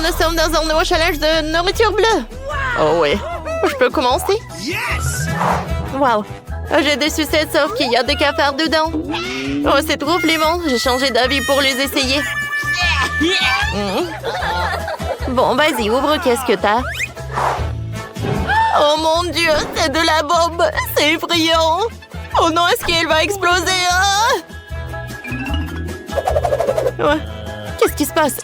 nous sommes dans un nouveau challenge de nourriture bleue. Oh oui, je peux commencer? Wow, j'ai des sucettes sauf qu'il y a des cafards dedans. Oh, c'est trop flippant, j'ai changé d'avis pour les essayer. Bon, vas-y, ouvre, qu'est-ce que t'as? Oh mon Dieu, c'est de la bombe, c'est effrayant. Oh non, est-ce qu'elle va exploser? Ouais. Qu'est-ce qui se passe?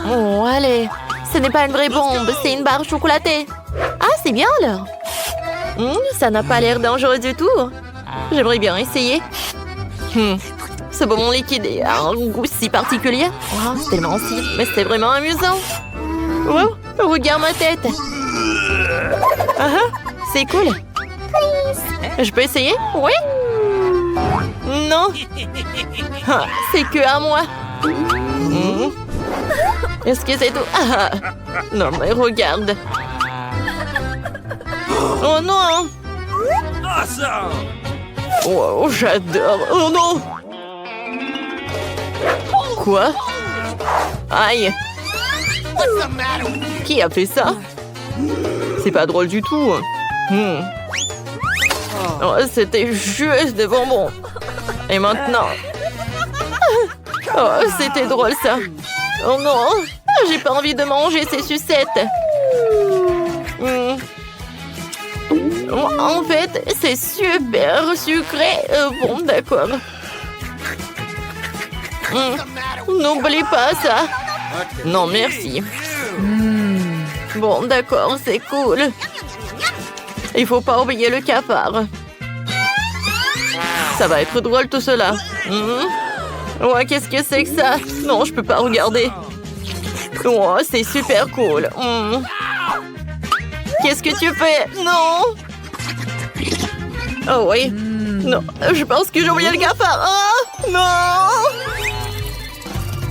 Oh, allez, ce n'est pas une vraie bombe, c'est une barre chocolatée. Ah, c'est bien alors. Ça n'a pas l'air dangereux du tout. J'aimerais bien essayer. Ce bonbon liquide a un goût si particulier. Oh, c'est tellement si, mais c'est vraiment amusant. Wow, regarde ma tête. C'est cool. Je peux essayer? Oui? Non. C'est que à moi. Est-ce que c'est tout? Non, mais regarde. Oh non! Oh, j'adore! Oh non! Quoi? Aïe! Qui a fait ça? C'est pas drôle du tout. Oh, c'était juste des bonbons. Et maintenant? Oh, c'était drôle ça. Oh non! J'ai pas envie de manger ces sucettes. En fait, c'est super sucré. Bon, d'accord. N'oublie pas ça. Non, merci. Bon, d'accord, c'est cool. Il faut pas oublier le cafard. Ça va être drôle tout cela. Ouais, qu'est-ce que c'est que ça? Non, je peux pas regarder. Oh, c'est super cool. Qu'est-ce que tu fais? Non! Oh oui. Non, je pense que j'ai oublié le cafard. Oh, non!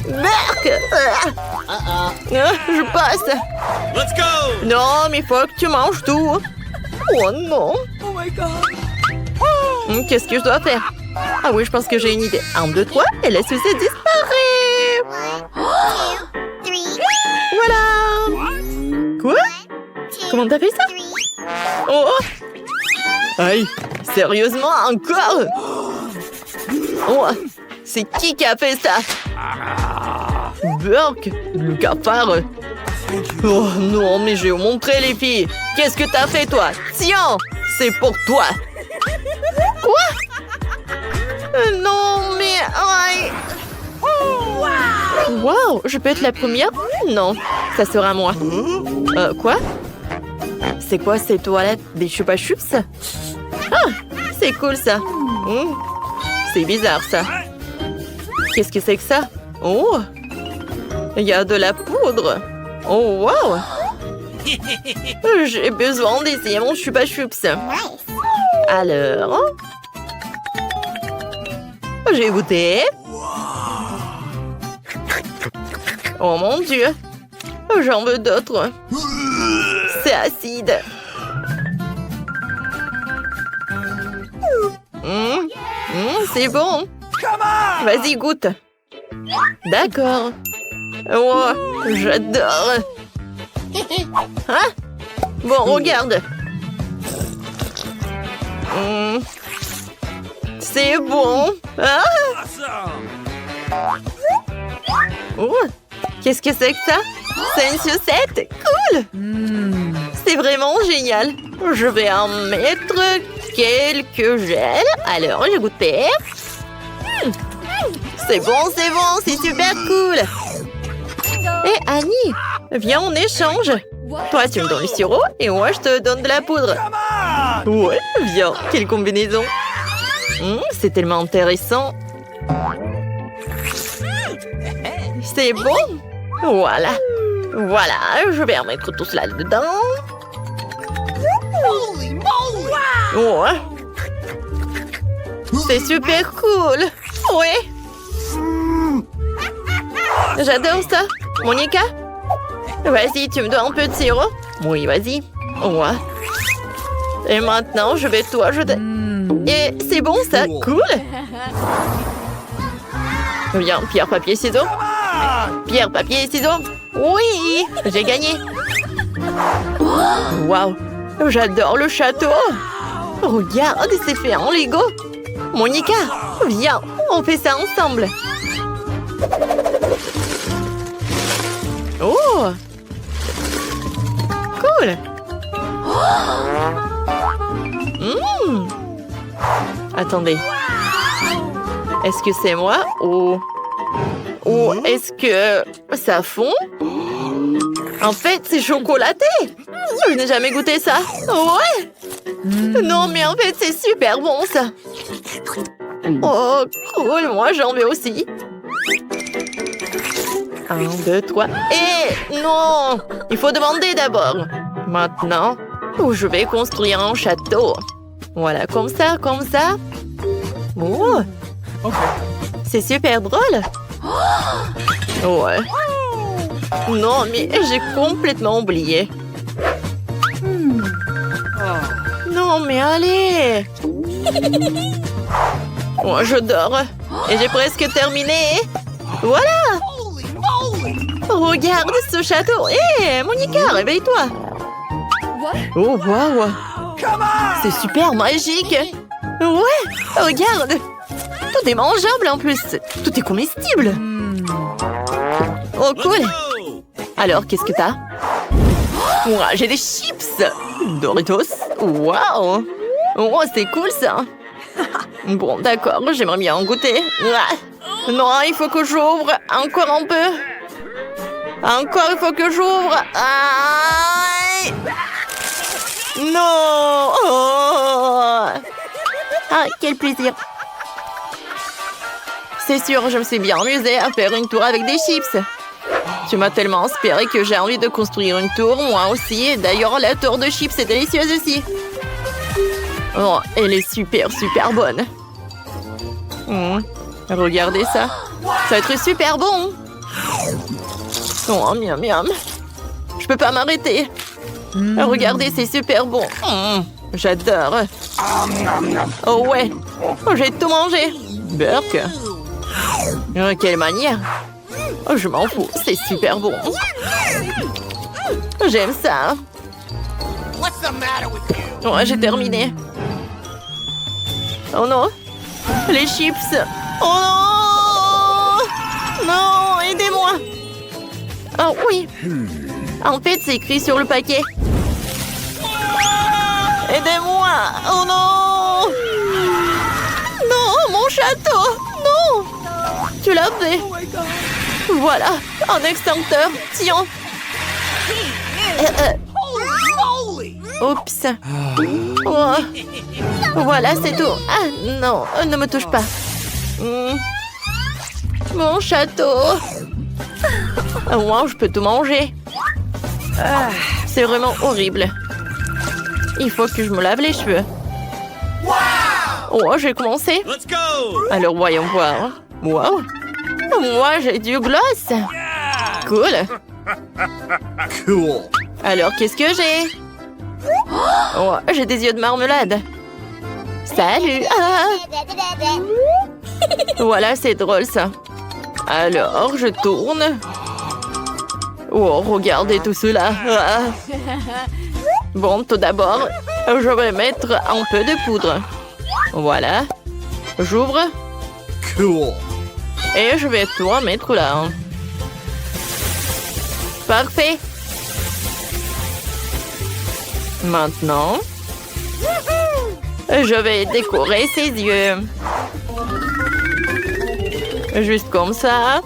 Berk! Je passe. Let's go! Non, mais il faut que tu manges tout. Oh non! Oh my god! Qu'est-ce que je dois faire? Ah oui, je pense que j'ai une idée. 1, 2, 3, et la sucette disparaît! Voilà! Quoi? Comment t'as fait ça? Oh! Aïe! Sérieusement, encore? Oh! C'est qui a fait ça? Burke? Le cafard? Oh non, mais je vais vous montrer les filles! Qu'est-ce que t'as fait toi? Tiens! C'est pour toi! Quoi? Non, mais... Aïe! Wow! Je peux être la première? Non, ça sera moi. Quoi? C'est quoi ces toilettes? Des Chupa Chups? Ah! C'est cool ça! C'est bizarre ça. Qu'est-ce que c'est que ça? Oh! Il y a de la poudre! Oh, wow! J'ai besoin d'essayer mon Chupa Chups. Alors... J'ai goûté. Oh mon Dieu! J'en veux d'autres. C'est acide. C'est bon. Vas-y, goûte. D'accord. Oh, j'adore. Hein? Bon, regarde. C'est bon. Ah! Oh, qu'est-ce que c'est que ça? C'est une sucette? Cool! C'est vraiment génial. Je vais en mettre quelques gels. Alors, j'ai goûté. C'est bon, c'est super cool. Hé, Annie, viens, on échange. Toi, tu me donnes le sirop et moi, je te donne de la poudre. Ouais, viens, quelle combinaison. C'est tellement intéressant. C'est bon. Voilà. Voilà, je vais remettre tout cela dedans. Ouais. C'est super cool. Ouais. J'adore ça. Monica? Vas-y, tu me donnes un peu de sirop? Oui, vas-y. Ouais. Et maintenant, je vais tout ajouter. Et c'est bon ça, cool. Viens, pierre, papier, ciseaux. Pierre, papier, ciseaux. Oui, j'ai gagné. Waouh, j'adore le château. Regarde, c'est fait en Lego. Monica, viens, on fait ça ensemble. Oh, cool. Attendez. Est-ce que c'est moi ou est-ce que ça fond? En fait, c'est chocolaté. Je n'ai jamais goûté ça. Ouais. Non, mais en fait, c'est super bon, ça. Oh, cool. Moi, j'en veux aussi. 1, 2, 3. Eh, non. Il faut demander d'abord. Maintenant, je vais construire un château. Voilà, comme ça, comme ça. Oh. C'est super drôle. Ouais. Non, mais j'ai complètement oublié. Non, mais allez. Oh, je dors. Et j'ai presque terminé. Voilà. Regarde ce château. Hé, Monica, réveille-toi. Oh, waouh. C'est super magique. Ouais, regarde. Tout est mangeable en plus. Tout est comestible. Oh, cool. Alors, qu'est-ce que t'as? Ouah, j'ai des chips. Doritos. Waouh. Oh, c'est cool ça. Bon, d'accord, j'aimerais bien en goûter. Ah. Non, il faut que j'ouvre. Encore un peu. Encore, il faut que j'ouvre. Ah. Non. Oh. Ah, quel plaisir. C'est sûr, je me suis bien amusée à faire une tour avec des chips. Tu m'as tellement inspiré que j'ai envie de construire une tour, moi aussi. D'ailleurs, la tour de chips est délicieuse aussi. Oh, elle est super, super bonne. Regardez ça. Ça va être super bon. Oh, miam, miam. Je peux pas m'arrêter. Regardez, c'est super bon. J'adore. Oh ouais. Oh, j'ai tout mangé. Burk. Quelle manière. Oh, je m'en fous. C'est super bon. J'aime ça. Oh, j'ai terminé. Oh non. Les chips. Oh non. Non, aidez-moi. Oh oui. En fait, c'est écrit sur le paquet. Aidez-moi. Oh non. Non, mon château. Non. Tu l'as fait. Voilà, un extincteur. Tiens. Oups. Oh. Voilà, c'est tout. Ah non, ne me touche pas. Mon château. Moi, je peux tout manger. C'est vraiment horrible. Il faut que je me lave les cheveux. Oh, j'ai commencé. Alors, voyons voir. Wow. Moi, j'ai du gloss. Cool. Cool. Alors, qu'est-ce que j'ai? Oh, j'ai des yeux de marmelade. Salut. Ah. Voilà, c'est drôle, ça. Alors, je tourne. Oh, regardez tout cela. Ah. Bon, tout d'abord, je vais mettre un peu de poudre. Voilà. J'ouvre. Cool. Et je vais tout mettre là. Parfait. Maintenant, je vais décorer ses yeux. Juste comme ça.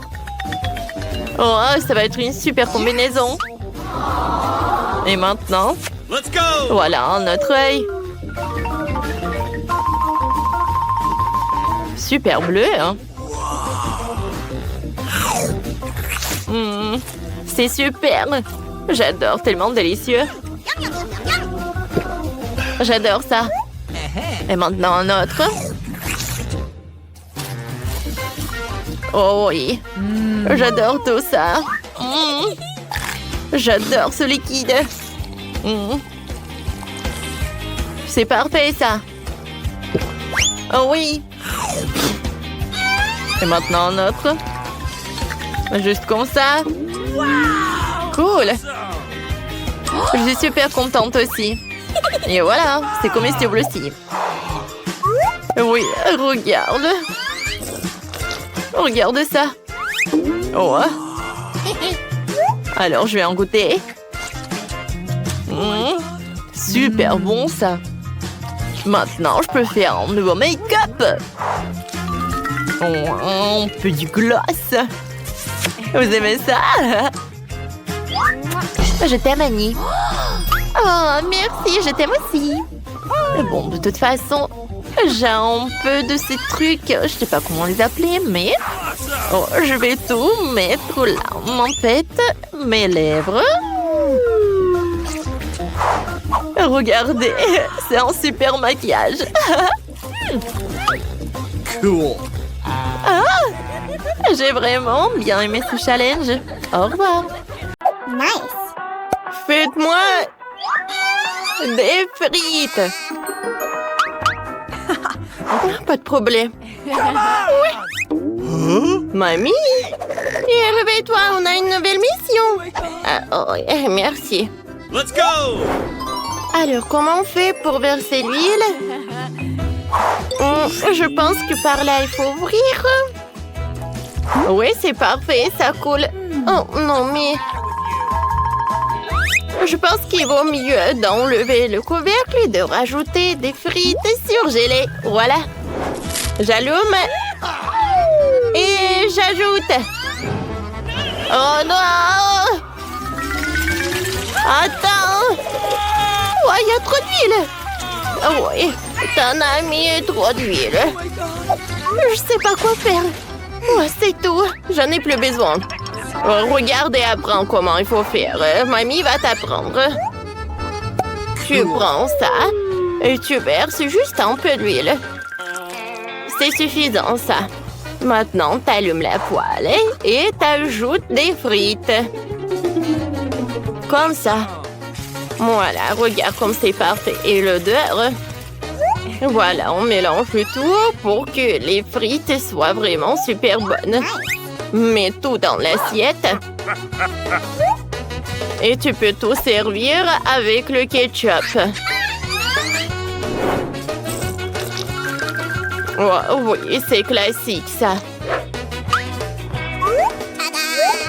Oh, ça va être une super combinaison. Et maintenant, Let's go. voilà notre œil. Super bleu, hein? C'est super. J'adore, tellement délicieux. J'adore ça. Et maintenant un autre. Oh oui. J'adore tout ça. J'adore ce liquide. C'est parfait ça. Oh oui. Et maintenant un autre. Juste comme ça. Cool. Je suis super contente aussi. Et voilà, c'est comestible aussi. Oui, regarde. Regarde ça. Oh. Alors, je vais en goûter. Super bon, ça. Maintenant, je peux faire un nouveau make-up. Un peu de gloss. Vous aimez ça? Je t'aime, Annie. Oh, merci, je t'aime aussi. Bon, de toute façon, j'ai un peu de ces trucs. Je sais pas comment les appeler, mais... Oh, je vais tout mettre là. En fait, mes lèvres. Regardez, c'est un super maquillage. Cool. Ah, j'ai vraiment bien aimé ce challenge. Au revoir. Nice. Faites-moi des frites. Pas de problème. Mamie, et réveille-toi, on a une nouvelle mission. Merci. Let's go! Alors, comment on fait pour verser l'huile? Je pense que par là, il faut ouvrir. Oui, c'est parfait, ça coule. Oh, non, mais... Je pense qu'il vaut mieux d'enlever le couvercle et de rajouter des frites surgelées. Voilà. J'allume. Et j'ajoute. Oh non! Attends! Oh, il y a trop d'huile! Oh, oui, t'en as mis trop d'huile. Je sais pas quoi faire. Oh, c'est tout. J'en ai plus besoin. Regarde et apprends comment il faut faire. Mamie va t'apprendre. Tu prends ça et tu verses juste un peu d'huile. C'est suffisant, ça. Maintenant, t'allumes la poêle et t'ajoutes des frites. Comme ça. Voilà, regarde comme c'est parfait. Et l'odeur. Voilà, on mélange le tout pour que les frites soient vraiment super bonnes. Mets tout dans l'assiette. Et tu peux tout servir avec le ketchup. Oh, oui, c'est classique, ça.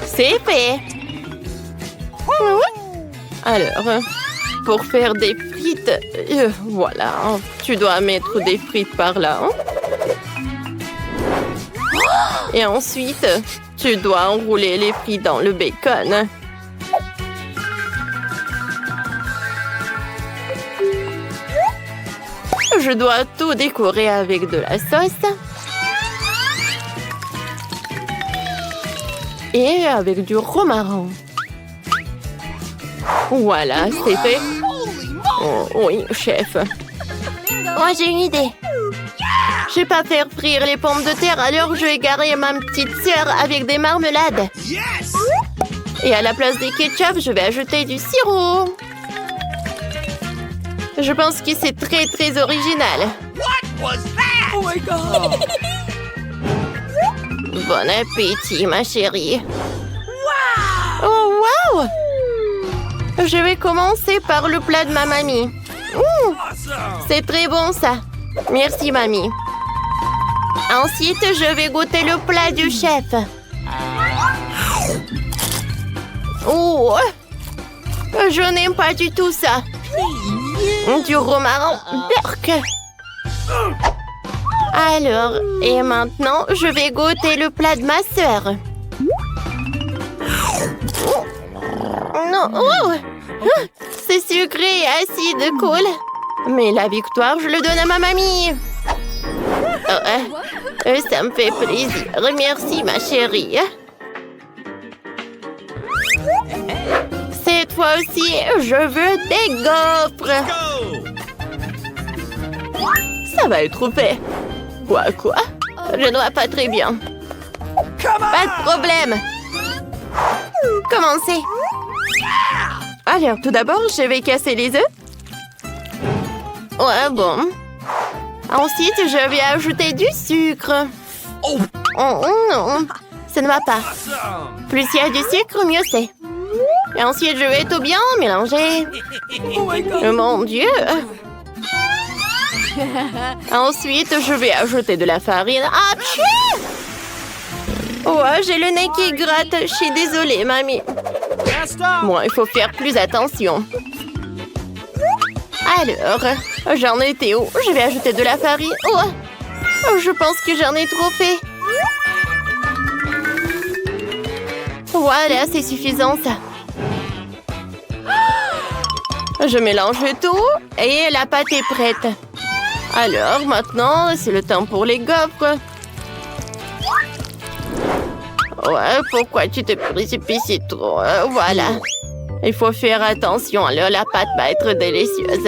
C'est fait. Alors, pour faire des frites, voilà, tu dois mettre des frites par là. Et ensuite, tu dois enrouler les frites dans le bacon. Je dois tout décorer avec de la sauce. Et avec du romarin. Voilà, c'est fait. Oh, oui, chef. Oh, j'ai une idée. Je vais pas faire frire les pommes de terre, alors je vais garer ma petite sœur avec des marmelades. Et à la place des ketchup, je vais ajouter du sirop. Je pense que c'est très, très original. Oh my god! Bon appétit, ma chérie. Oh, wow! Je vais commencer par le plat de ma mamie. C'est très bon, ça. Merci, mamie. Ensuite, je vais goûter le plat du chef. Oh! Je n'aime pas du tout ça. Du romarin, berk. Alors, et maintenant, je vais goûter le plat de ma sœur. Non, oh! C'est sucré et acide, cool. Mais la victoire, je le donne à ma mamie. Ça me fait plaisir. Merci, ma chérie. Cette fois aussi, je veux des gaufres. Ça va être fait. Quoi? Je ne vois pas très bien. Pas de problème. Commencez. Alors, tout d'abord, je vais casser les œufs. Ouais, bon. Ensuite, je vais ajouter du sucre. Oh non, ça ne va pas. Plus il y a du sucre, mieux c'est. Et ensuite, je vais tout bien mélanger. Oh mon Dieu! Ensuite, je vais ajouter de la farine. Apchou! Oh, j'ai le nez qui gratte. Je suis désolée, mamie. Bon, il faut faire plus attention. Alors, j'en étais où? Je vais ajouter de la farine. Oh, je pense que j'en ai trop fait. Voilà, c'est suffisant, ça. Je mélange tout et la pâte est prête. Alors, maintenant, c'est le temps pour les gaufres. Ouais, pourquoi tu te précipites trop? Voilà. Il faut faire attention, alors la pâte va être délicieuse.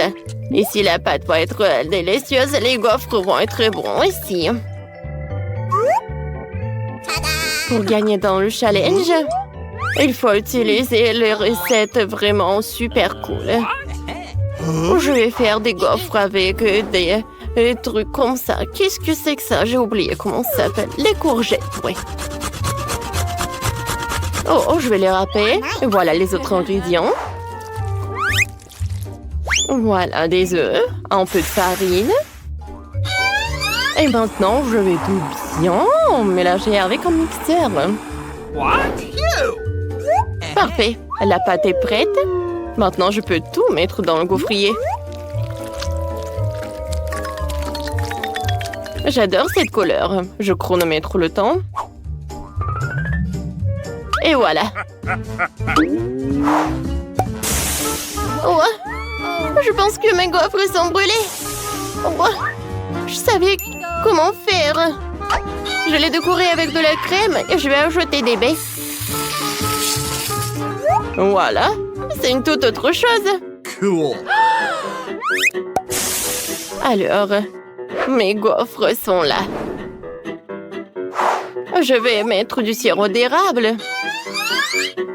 Et si la pâte va être délicieuse, les gaufres vont être bons aussi. Pour gagner dans le challenge, il faut utiliser les recettes vraiment super cool. Je vais faire des gaufres avec des trucs comme ça. Qu'est-ce que c'est que ça? J'ai oublié comment ça s'appelle. Les courgettes, oui. Oh, je vais les râper. Voilà les autres ingrédients. Voilà des œufs, un peu de farine. Et maintenant, je vais tout bien mélanger avec un mixeur. Parfait, la pâte est prête. Maintenant, je peux tout mettre dans le gaufrier. J'adore cette couleur. Je chronomètre le temps. Et voilà. Oh, je pense que mes gaufres sont brûlées. Oh, je savais comment faire. Je les décorer avec de la crème et je vais ajouter des baies. Voilà, c'est une toute autre chose. Cool. Alors, mes gaufres sont là. Je vais mettre du sirop d'érable.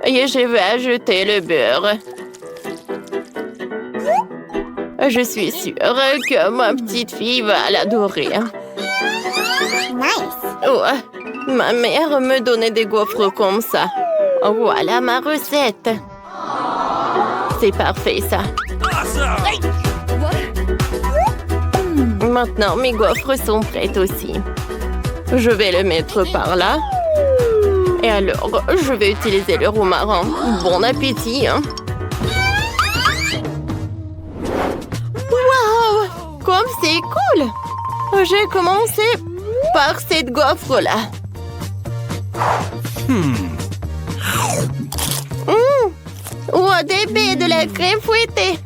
Et je vais ajouter le beurre. Je suis sûre que ma petite fille va l'adorer. Oh, ma mère me donnait des gaufres comme ça. Voilà ma recette. C'est parfait, ça. Maintenant, mes gaufres sont prêtes aussi. Je vais le mettre par là. Et alors, je vais utiliser le romarin. Bon appétit, hein? Waouh! Comme c'est cool! J'ai commencé par cette gaufre-là. Oh, des baies, de la crème fouettée.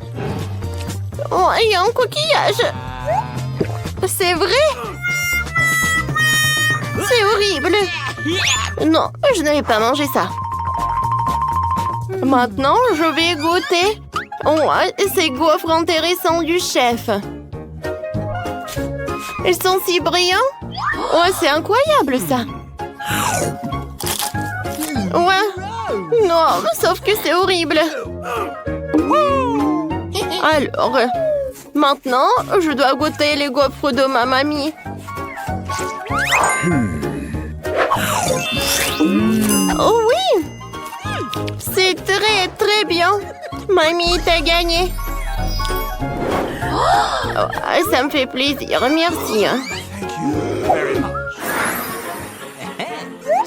Oh, il y a un coquillage. C'est vrai? C'est horrible. Non, je ne vais pas manger ça. Maintenant, je vais goûter. Oh, ces gaufres intéressants du chef. Ils sont si brillants. Oh, c'est incroyable, ça. Ouais. Non, sauf que c'est horrible. Alors, maintenant, je dois goûter les gaufres de ma mamie. Oh oui! C'est très, très bien. Mamie, t'as gagné. Oh, ça me fait plaisir. Merci.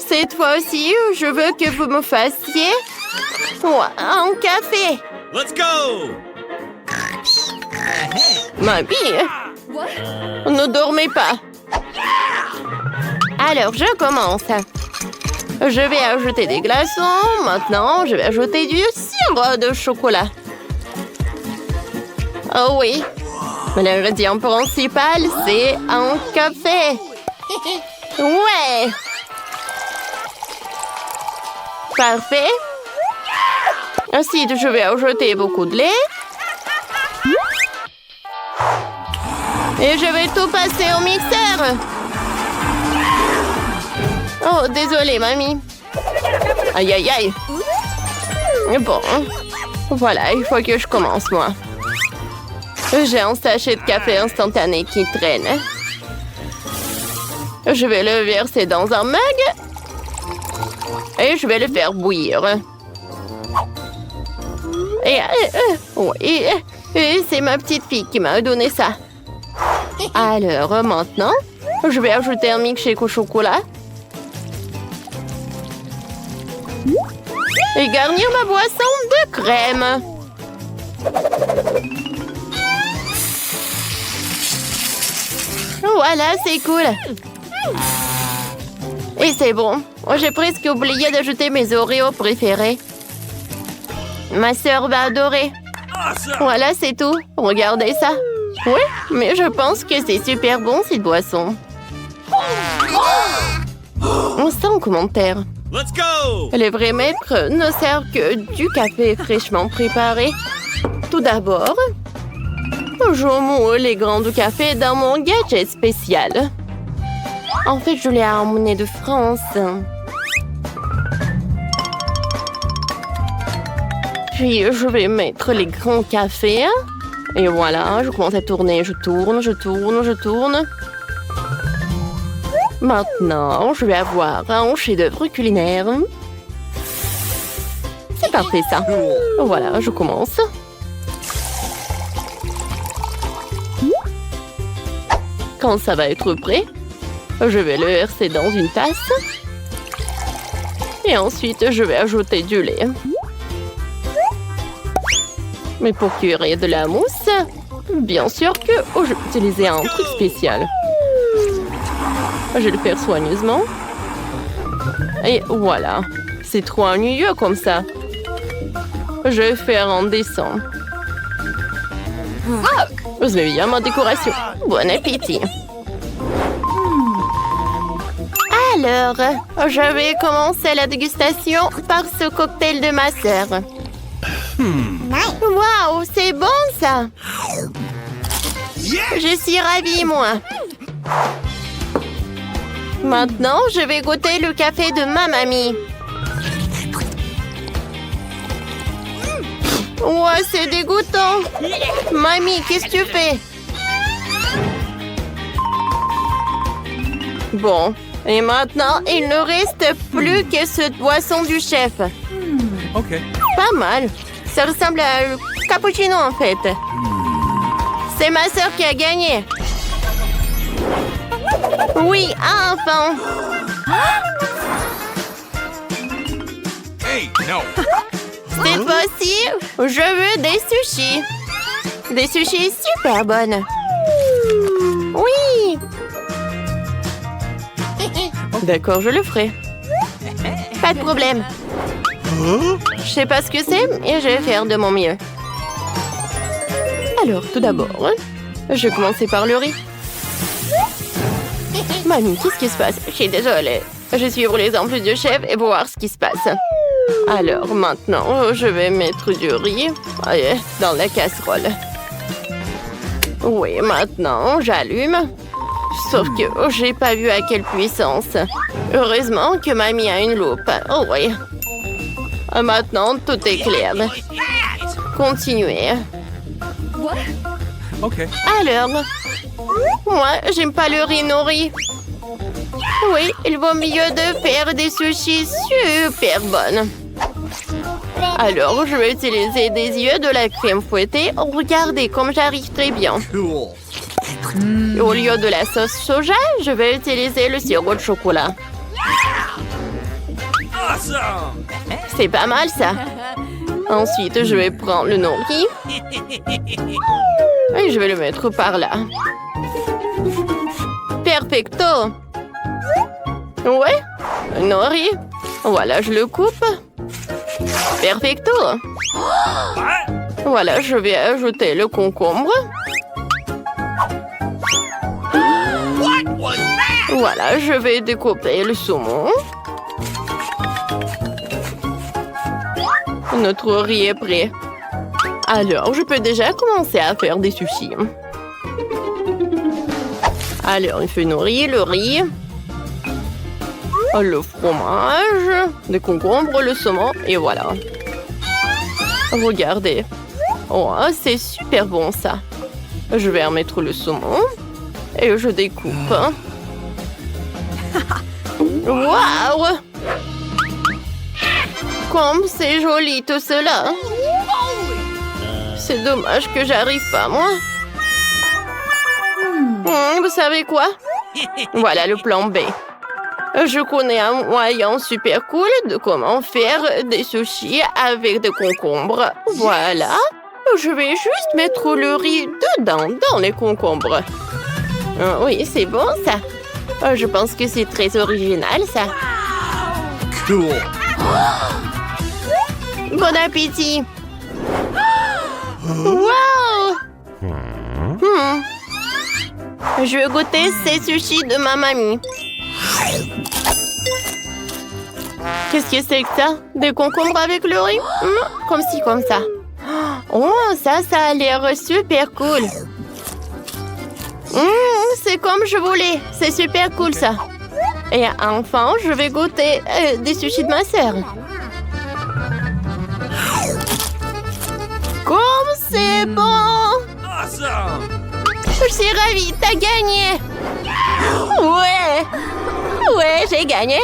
Cette fois aussi, je veux que vous me fassiez un café. Let's go! Mamie, ne dormez pas. Alors, je commence. Je vais ajouter des glaçons. Maintenant, je vais ajouter du sirop de chocolat. Oh oui. L'ingrédient principal, c'est un café. Ouais. Parfait. Ensuite, je vais ajouter beaucoup de lait. Et je vais tout passer au mixeur. Oh, désolée, mamie. Aïe, aïe, aïe. Bon, voilà, il faut que je commence, moi. J'ai un sachet de café instantané qui traîne. Je vais le verser dans un mug. Et je vais le faire bouillir. Et c'est ma petite fille qui m'a donné ça. Alors, maintenant, je vais ajouter un milkshake au chocolat. Et garnir ma boisson de crème. Voilà, c'est cool. Et c'est bon. J'ai presque oublié d'ajouter mes Oreos préférés. Ma sœur va adorer. Voilà, c'est tout. Regardez ça. Oui, mais je pense que c'est super bon, cette boisson. Sans commentaire. Let's go! Les vrais maîtres ne servent que du café fraîchement préparé. Tout d'abord, je moule les grains de café dans mon gadget spécial. En fait, je l'ai ramené de France. Puis, je vais mettre les grains de café. Et voilà, je commence à tourner. Je tourne, je tourne, je tourne. Maintenant, je vais avoir un chef-d'œuvre culinaire. C'est parfait, ça. Voilà, je commence. Quand ça va être prêt, je vais le verser dans une tasse. Et ensuite, je vais ajouter du lait. Mais pour cuire de la mousse, bien sûr que je vais utiliser un truc spécial. Je vais le faire soigneusement. Et voilà. C'est trop ennuyeux comme ça. Je vais faire en descend. Vous aimez bien ma décoration. Bon appétit. Alors, je vais commencer la dégustation par ce cocktail de ma sœur. Waouh, c'est bon ça. Je suis ravie, moi. Maintenant, je vais goûter le café de ma mamie. Ouais, c'est dégoûtant. Mamie, qu'est-ce que tu fais? Bon, et maintenant, il ne reste plus que cette boisson du chef. OK. Pas mal. Ça ressemble à un cappuccino, en fait. C'est ma sœur qui a gagné. Oui, enfin. Hey, no. Cette fois-ci, je veux des sushis. Des sushis super bonnes. Oui. D'accord, je le ferai. Pas de problème. Je sais pas ce que c'est, et je vais faire de mon mieux. Alors, tout d'abord, je vais commencer par le riz. Mamie, qu'est-ce qui se passe? Je suis désolée. Je vais suivre les influx du chef et voir ce qui se passe. Alors, maintenant, je vais mettre du riz dans la casserole. Oui, maintenant, j'allume. Sauf que j'ai pas vu à quelle puissance. Heureusement que mamie a une loupe. Oh oui. Maintenant, tout est clair. Continuez. OK. Alors, moi, j'aime pas le riz nourri. Oui, il vaut mieux de faire des sushis super bonnes. Alors, je vais utiliser des yeux de la crème fouettée. Regardez comme j'arrive très bien. Cool. Au lieu de la sauce soja, je vais utiliser le sirop de chocolat. Awesome. C'est pas mal, ça. Ensuite, je vais prendre le nori. Et je vais le mettre par là. Perfecto. Ouais, nori. Voilà, je le coupe. Perfecto. Voilà, je vais ajouter le concombre. What was that? Voilà, je vais découper le saumon. Notre riz est prêt. Alors, je peux déjà commencer à faire des sushis. Alors, il fait nourrir le riz, le fromage, le concombre, le saumon, et voilà. Regardez. Oh, c'est super bon, ça. Je vais remettre le saumon et je découpe. Waouh! Comme c'est joli tout cela. c'est dommage que j'arrive pas, moi. Vous savez quoi? Voilà le plan B. Je connais un moyen super cool de comment faire des sushis avec des concombres. Voilà. Je vais juste mettre le riz dedans, dans les concombres. Oui, c'est bon, ça. Je pense que c'est très original, ça. Cool. Bon appétit! Wow! Je vais goûter ces sushis de ma mamie. Qu'est-ce que c'est que ça? Des concombres avec le riz? Comme ci, comme ça. Oh, ça a l'air super cool. C'est comme je voulais. C'est super cool, ça. Et enfin, je vais goûter des sushis de ma sœur. Comme c'est bon! Awesome. Je suis ravie, t'as gagné! Ouais! Ouais, j'ai gagné!